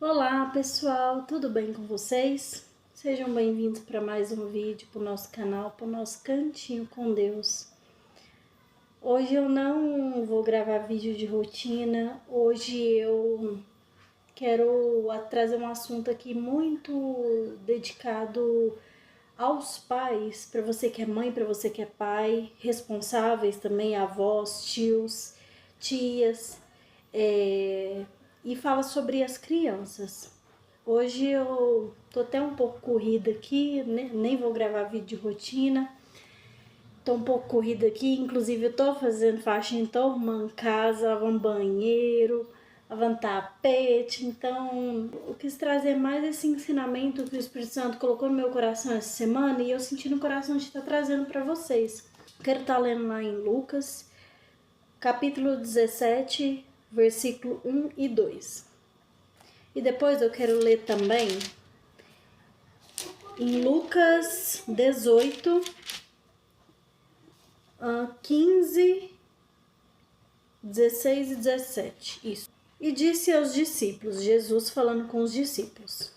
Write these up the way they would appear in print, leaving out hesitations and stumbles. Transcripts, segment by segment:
Olá pessoal, tudo bem com vocês? Sejam bem-vindos para mais um vídeo para o nosso canal, para o nosso Cantinho com Deus. Hoje eu não vou gravar vídeo de rotina, hoje eu quero trazer um assunto aqui muito dedicado aos pais, para você que é mãe, para você que é pai, responsáveis também, avós, tios, tias, e fala sobre as crianças. Hoje eu tô até um pouco corrida aqui, nem vou gravar vídeo de rotina. Tô um pouco corrida aqui, inclusive eu tô fazendo faxina, tô arrumando casa, lavando banheiro, lavando tapete. Então, eu quis trazer mais esse ensinamento que o Espírito Santo colocou no meu coração essa semana e eu senti no coração de estar trazendo para vocês. Quero estar lendo lá em Lucas, capítulo 17, versículo 1 e 2. E depois eu quero ler também em Lucas 18, 15, 16 e 17. Isso. E disse aos discípulos, Jesus falando com os discípulos: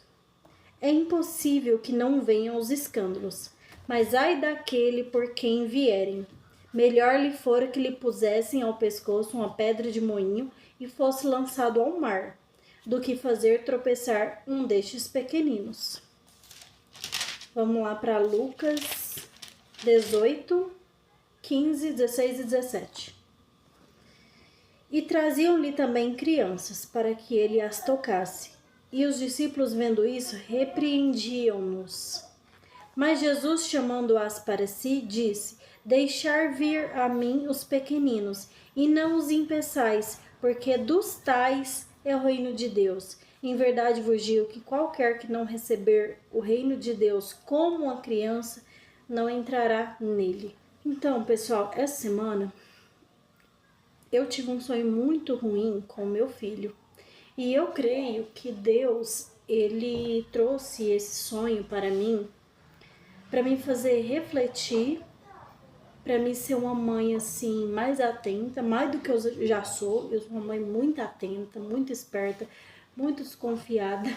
é impossível que não venham os escândalos, mas ai daquele por quem vierem. Melhor lhe fora que lhe pusessem ao pescoço uma pedra de moinho e fosse lançado ao mar, do que fazer tropeçar um destes pequeninos. Vamos lá para Lucas 18, 15, 16 e 17. E traziam-lhe também crianças, para que ele as tocasse. E os discípulos, vendo isso, repreendiam-nos. Mas Jesus, chamando-as para si, disse: deixar vir a mim os pequeninos, e não os impeçais, porque dos tais é o reino de Deus. Em verdade vos digo que qualquer que não receber o reino de Deus como uma criança, não entrará nele. Então, pessoal, essa semana eu tive um sonho muito ruim com meu filho. E eu creio que Deus, ele trouxe esse sonho para mim fazer refletir, para mim ser uma mãe assim mais atenta, mais do que eu já sou. Eu sou uma mãe muito atenta, muito esperta, muito desconfiada.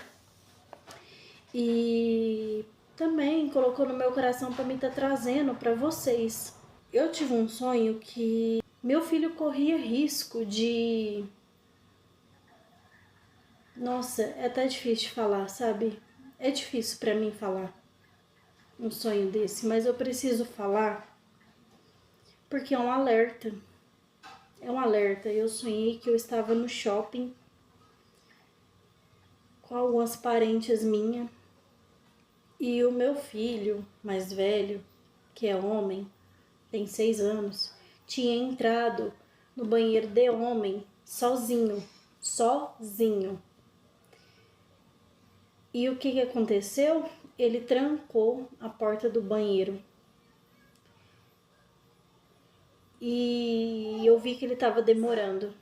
E também colocou no meu coração para mim estar trazendo para vocês. Eu tive um sonho que meu filho corria risco de... Nossa, é até difícil de falar, sabe? É difícil para mim falar um sonho desse, mas eu preciso falar porque é um alerta. É um alerta. Eu sonhei que eu estava no shopping com algumas parentes minhas e o meu filho mais velho, que é homem, tem 6 anos, tinha entrado no banheiro de homem sozinho. E o que aconteceu? Ele trancou a porta do banheiro. E eu vi que ele estava demorando.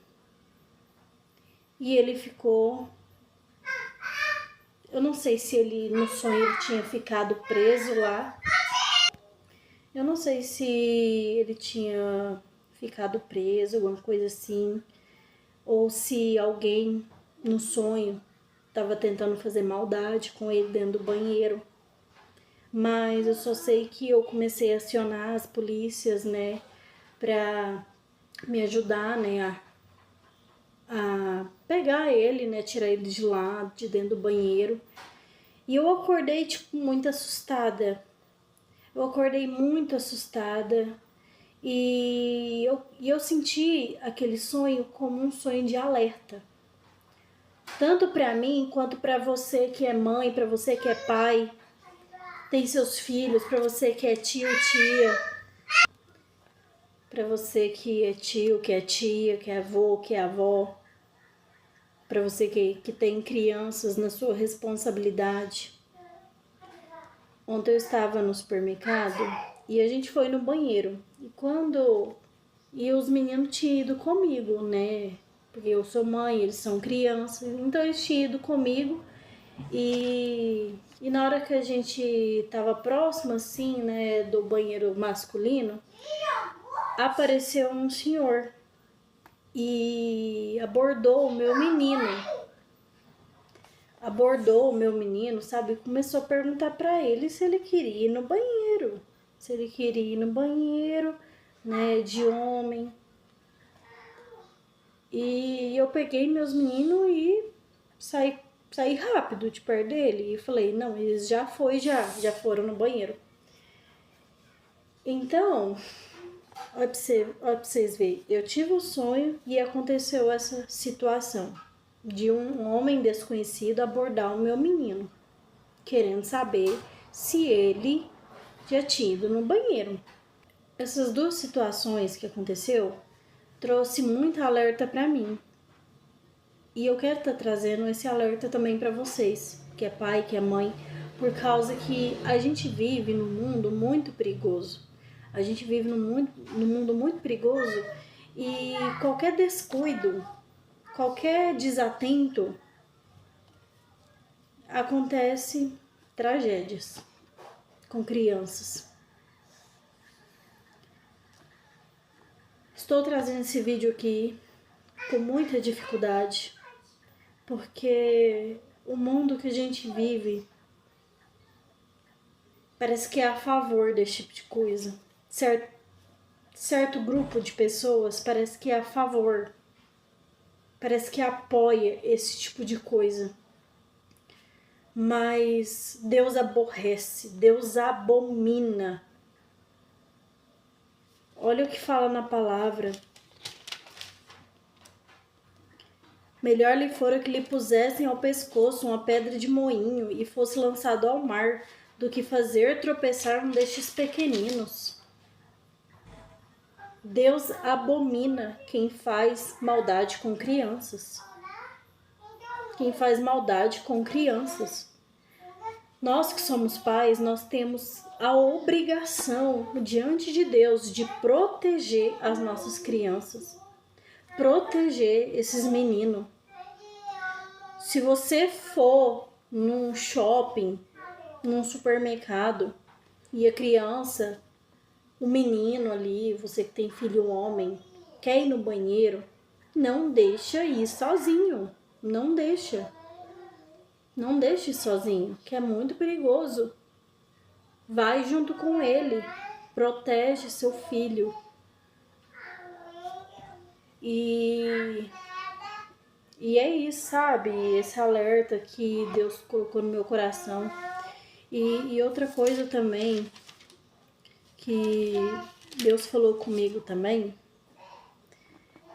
E ele ficou... Eu não sei se ele, no sonho, ele tinha ficado preso lá. Eu não sei se ele tinha ficado preso, alguma coisa assim. Ou se alguém, no sonho, estava tentando fazer maldade com ele dentro do banheiro. Mas eu só sei que eu comecei a acionar as polícias, né, pra me ajudar, né, a pegar ele, né, tirar ele de lá, de dentro do banheiro. E eu acordei, tipo, muito assustada. Eu acordei muito assustada e eu senti aquele sonho como um sonho de alerta. Tanto para mim quanto para você que é mãe, para você que é pai, tem seus filhos, para você que é tio, tia, para você que é tio, que é tia, que é avô, que é avó, para você que tem crianças na sua responsabilidade. Ontem eu estava no supermercado e a gente foi no banheiro. E os meninos tinham ido comigo, né? Porque eu sou mãe, eles são crianças, então eles tinham ido comigo. E na hora que a gente tava próximo, assim, né, do banheiro masculino, apareceu um senhor e abordou o meu menino. abordou o meu menino, sabe? Começou a perguntar para ele se ele queria ir no banheiro. Se ele queria ir no banheiro, né, de homem. E eu peguei meus meninos e saí rápido de perto dele. E falei, não, eles já foram no banheiro. Então, olha pra vocês verem, eu tive o sonho e aconteceu essa situação de um homem desconhecido abordar o meu menino, querendo saber se ele já tinha ido no banheiro. Essas duas situações que aconteceu trouxe muito alerta para mim. E eu quero estar trazendo esse alerta também para vocês, que é pai, que é mãe, por causa que a gente vive num mundo muito perigoso. A gente vive num mundo muito perigoso e qualquer descuido, qualquer desatento, acontece tragédias com crianças. Estou trazendo esse vídeo aqui com muita dificuldade, porque o mundo que a gente vive parece que é a favor desse tipo de coisa. Certo grupo de pessoas parece que é a favor, parece que apoia esse tipo de coisa. Mas Deus aborrece, Deus abomina. Olha o que fala na palavra. Melhor lhe fora que lhe pusessem ao pescoço uma pedra de moinho e fosse lançado ao mar, do que fazer tropeçar um destes pequeninos. Deus abomina quem faz maldade com crianças. Quem faz maldade com crianças. Nós que somos pais, nós temos a obrigação diante de Deus de proteger as nossas crianças. Proteger esses meninos. Se você for num shopping, num supermercado, e a criança, o menino ali, você que tem filho homem, quer ir no banheiro, não deixa ir sozinho. Não deixa. Não deixe sozinho, que é muito perigoso. Vai junto com ele. Protege seu filho. E é isso, sabe? Esse alerta que Deus colocou no meu coração. E outra coisa também que Deus falou comigo também,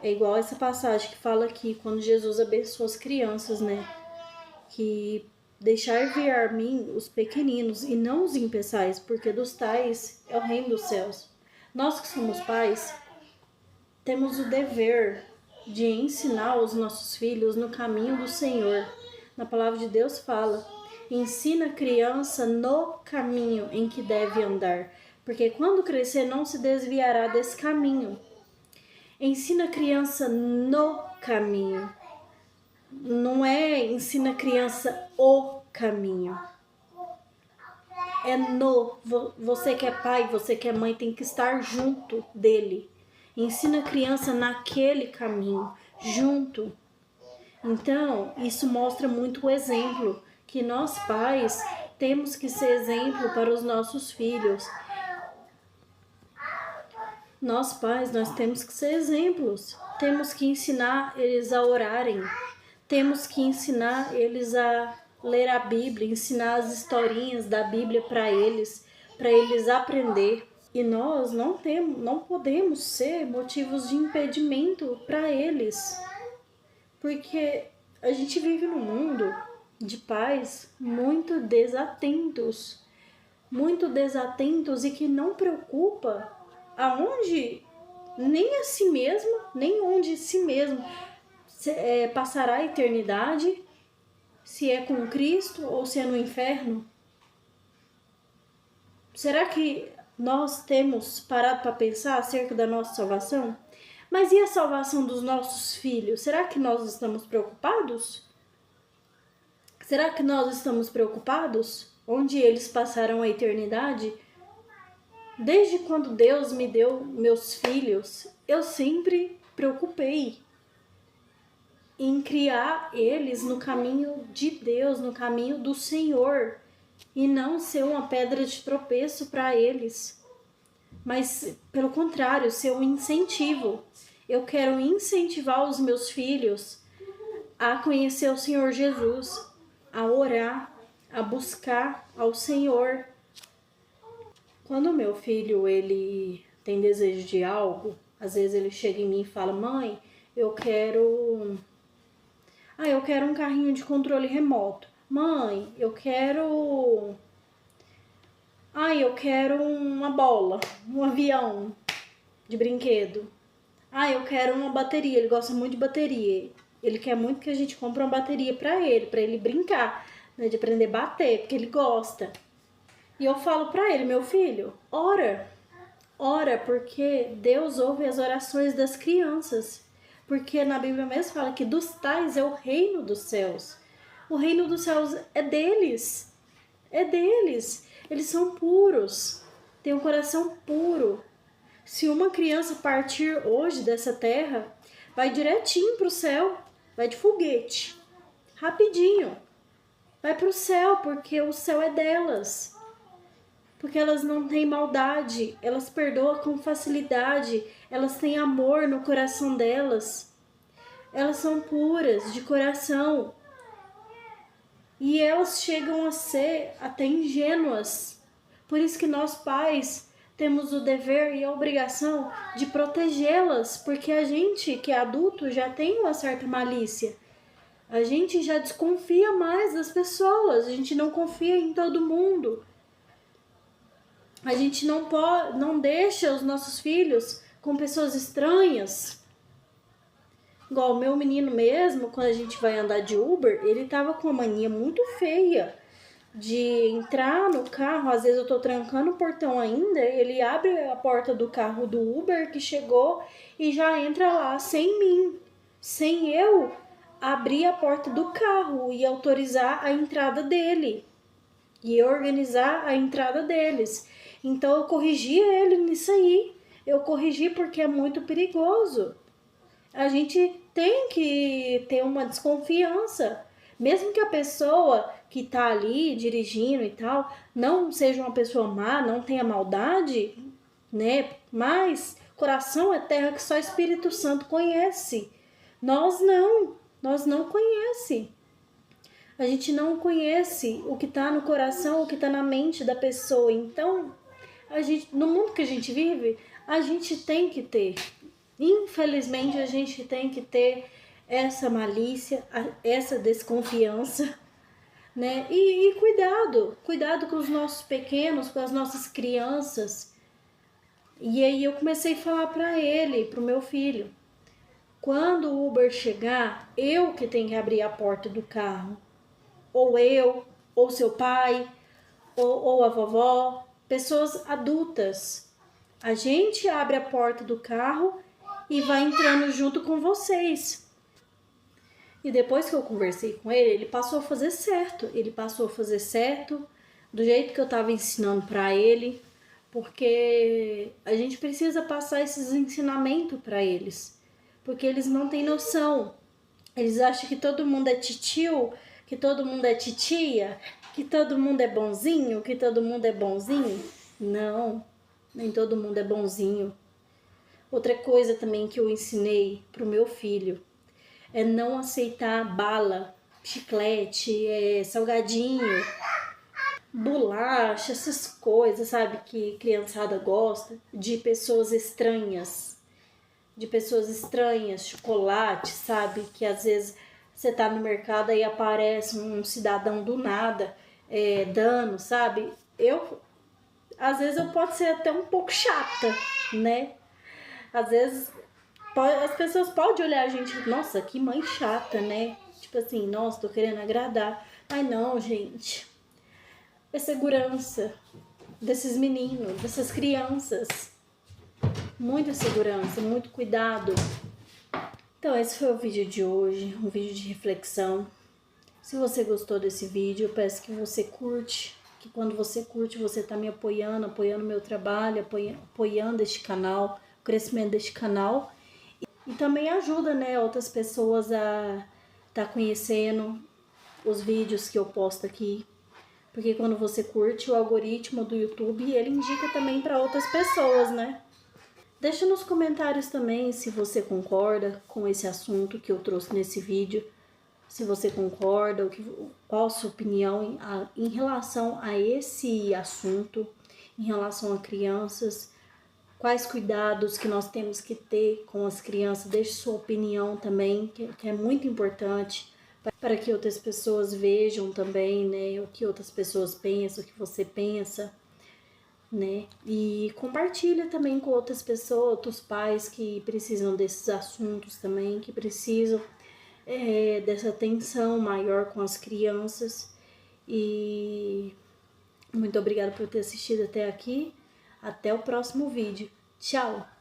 é igual essa passagem que fala aqui, quando Jesus abençoa as crianças, né? Que deixar vir a mim os pequeninos e não os impeçais, porque dos tais é o reino dos céus. Nós que somos pais, temos o dever de ensinar os nossos filhos no caminho do Senhor. Na palavra de Deus fala, ensina a criança no caminho em que deve andar, porque quando crescer não se desviará desse caminho. Ensina a criança no caminho. Não é ensina a criança o caminho. É no. Você que é pai, você que é mãe, tem que estar junto dele. Ensina a criança naquele caminho, junto. Então, isso mostra muito o exemplo, que nós pais temos que ser exemplo para os nossos filhos. Nós pais, nós temos que ser exemplos. Temos que ensinar eles a orarem. Temos que ensinar eles a ler a Bíblia, ensinar as historinhas da Bíblia para eles aprender. E nós não podemos ser motivos de impedimento para eles. Porque a gente vive num mundo de pais muito desatentos e que não preocupa aonde nem a si mesmo, nem onde si mesmo passará a eternidade, se é com Cristo ou se é no inferno. Será que nós temos parado para pensar acerca da nossa salvação? Mas e a salvação dos nossos filhos? Será que nós estamos preocupados? Será que nós estamos preocupados? Onde eles passarão a eternidade? Desde quando Deus me deu meus filhos, eu sempre preocupei. em criar eles no caminho de Deus, no caminho do Senhor, e não ser uma pedra de tropeço para eles, mas pelo contrário, ser um incentivo. Eu quero incentivar os meus filhos a conhecer o Senhor Jesus, a orar, a buscar ao Senhor. Quando o meu filho ele tem desejo de algo, às vezes ele chega em mim e fala: mãe, eu quero um carrinho de controle remoto. Mãe, eu quero uma bola, um avião de brinquedo. Eu quero uma bateria, ele gosta muito de bateria. Ele quer muito que a gente compre uma bateria para ele brincar, né, de aprender a bater, porque ele gosta. E eu falo para ele: meu filho, ora, porque Deus ouve as orações das crianças. Porque na Bíblia mesmo fala que dos tais é o reino dos céus. O reino dos céus é deles. É deles. Eles são puros. Têm um coração puro. Se uma criança partir hoje dessa terra, vai direitinho para o céu. Vai de foguete. Rapidinho. Vai para o céu, porque o céu é delas. Porque elas não têm maldade, elas perdoam com facilidade, elas têm amor no coração delas, elas são puras de coração e elas chegam a ser até ingênuas. Por isso que nós pais temos o dever e a obrigação de protegê-las, porque a gente que é adulto já tem uma certa malícia, a gente já desconfia mais das pessoas, a gente não confia em todo mundo. A gente não deixa os nossos filhos com pessoas estranhas. Igual o meu menino mesmo, quando a gente vai andar de Uber, ele tava com uma mania muito feia de entrar no carro. Às vezes eu tô trancando o portão ainda, ele abre a porta do carro do Uber que chegou e já entra lá sem mim, sem eu abrir a porta do carro e autorizar a entrada dele e organizar a entrada deles. Então eu corrigi ele nisso aí. Eu corrigi porque é muito perigoso. A gente tem que ter uma desconfiança. Mesmo que a pessoa que tá ali dirigindo e tal não seja uma pessoa má, não tenha maldade, né? Mas coração é terra que só o Espírito Santo conhece. Nós não conhece. A gente não conhece o que está no coração, o que está na mente da pessoa. Então, no mundo que a gente vive, a gente tem que ter. Infelizmente, a gente tem que ter essa malícia, essa desconfiança, né? E cuidado com os nossos pequenos, com as nossas crianças. E aí eu comecei a falar para ele, pro meu filho: quando o Uber chegar, eu que tenho que abrir a porta do carro. Ou eu, ou seu pai, ou a vovó, pessoas adultas. A gente abre a porta do carro e vai entrando junto com vocês. E depois que eu conversei com ele, ele passou a fazer certo. Ele passou a fazer certo do jeito que eu estava ensinando para ele, porque a gente precisa passar esses ensinamentos para eles, porque eles não têm noção. Eles acham que todo mundo é titio, que todo mundo é titia, que todo mundo é bonzinho, que todo mundo é bonzinho. Não, nem todo mundo é bonzinho. Outra coisa também que eu ensinei pro meu filho é não aceitar bala, chiclete, salgadinho, bolacha, essas coisas, sabe, que criançada gosta, de pessoas estranhas. Chocolate, sabe, que às vezes você tá no mercado e aparece um cidadão do nada dando, sabe? Às vezes eu posso ser até um pouco chata, né? Às vezes as pessoas podem olhar a gente, nossa, que mãe chata, né? Tipo assim, nossa, tô querendo agradar. Mas não, gente. É segurança desses meninos, dessas crianças. Muita segurança, muito cuidado. Então esse foi o vídeo de hoje, um vídeo de reflexão. Se você gostou desse vídeo, eu peço que você curte, que quando você curte, você tá me apoiando o meu trabalho, apoiando este canal, o crescimento deste canal. E também ajuda, né, outras pessoas a estar conhecendo os vídeos que eu posto aqui. Porque quando você curte, o algoritmo do YouTube, ele indica também para outras pessoas, né? Deixa nos comentários também se você concorda com esse assunto que eu trouxe nesse vídeo. Se você concorda, qual a sua opinião em relação a esse assunto, em relação a crianças. Quais cuidados que nós temos que ter com as crianças. Deixe sua opinião também, que é muito importante para que outras pessoas vejam também, né, o que outras pessoas pensam, o que você pensa, né? E compartilha também com outras pessoas, outros pais que precisam desses assuntos também, que precisam dessa atenção maior com as crianças. E muito obrigada por ter assistido até aqui. Até o próximo vídeo. Tchau!